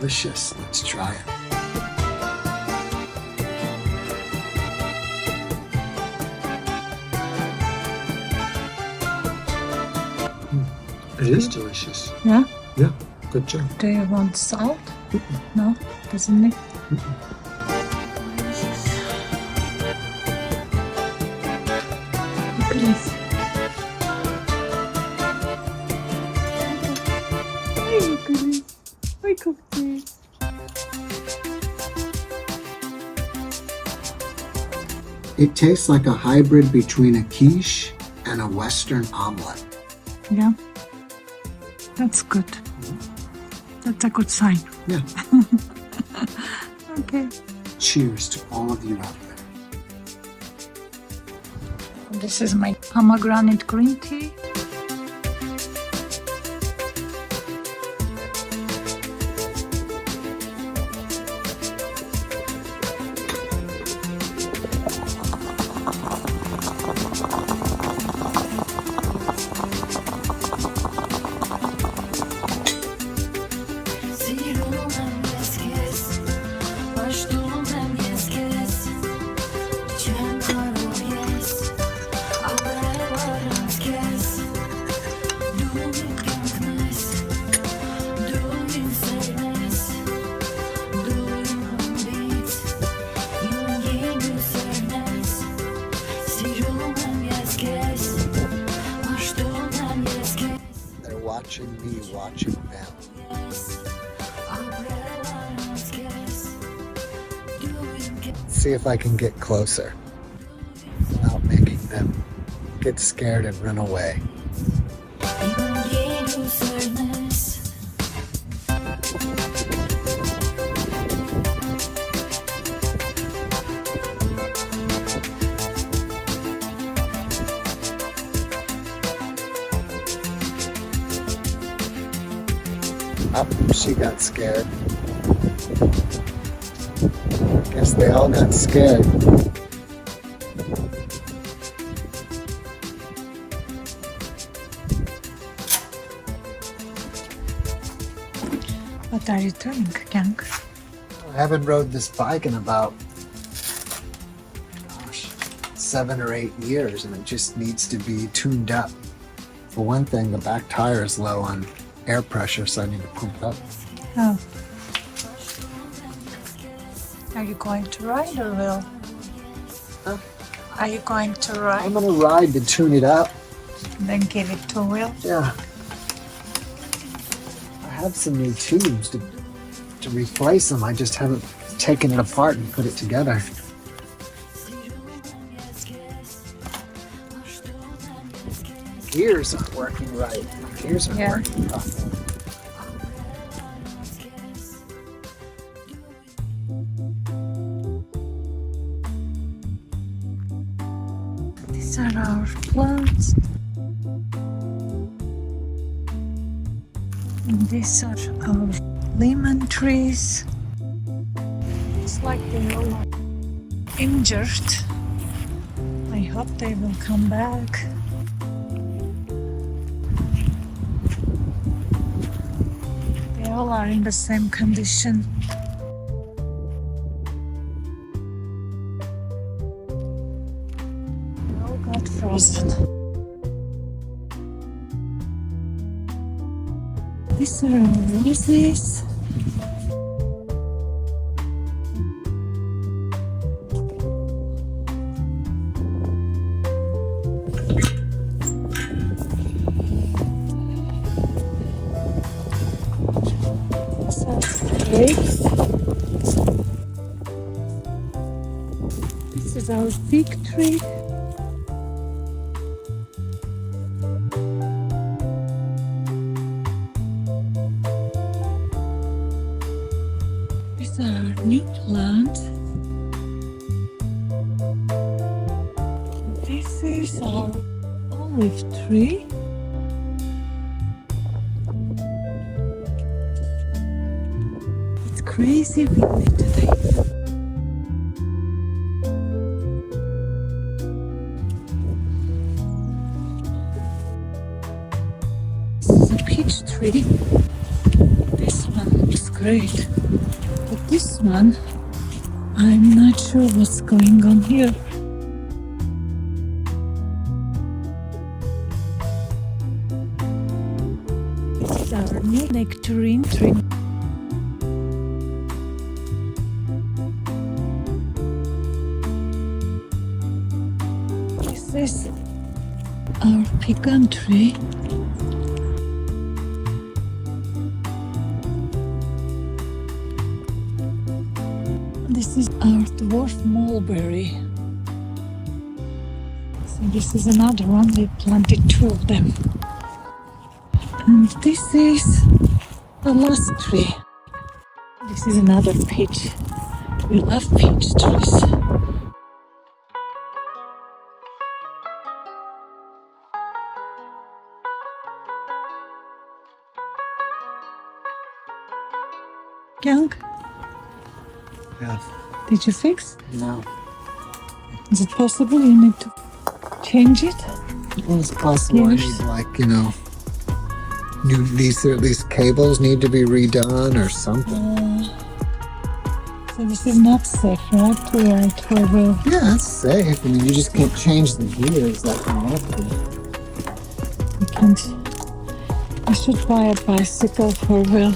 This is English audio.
delicious. Let's try it. It is delicious. Yeah? Yeah, good job. Do you want salt? No? Doesn't it? Look at this. Hey, look at this. I cooked this. It tastes like a hybrid between a quiche and a Western omelette. Yeah. That's good. That's a good sign. Yeah. Okay. Cheers to all of you out there. This is my pomegranate green tea. They're watching me watching them. See if I can get closer without making them get scared and run away. Oh, she got scared. Guess they all got scared. What are you doing, Gang? I haven't rode this bike in about 7 or 8 years, and it just needs to be tuned up. For one thing, the back tire is low on air pressure, so I need to pump it up. Oh. Are you going to ride or will? Huh? Are you going to ride? I'm gonna ride to tune it up. Then give it to Will? Yeah. I have some new tubes to replace them. I just haven't taken it apart and put it together. Gears aren't working right. Gears aren't working properly. These are our plants. And these are our lemon trees. It's like they all are injured. I hope they will come back. They all are in the same condition. They all got frozen. These are our roses. These are grapes. This is our fig tree. These are our new plants. This is our olive tree. It's crazy windy today. This is a peach tree. This one looks great. great. But this one, I'm not sure what's going on here. This is our new nectarine tree. This is our pecan tree. This is our dwarf mulberry. So this is another one. We planted 2 of them. And this is the last tree. This is another peach. We love peach trees. Young, Yeah. did you fix? No. Is it possible you need to change it? It's possible Yes. I need, like, you know, these cables need to be redone or something. So this is not safe, right? To ride 4-wheel. Yeah, it's safe. I mean, you just can't change the gears like you have to. You can't. I should buy a bicycle 4-wheel.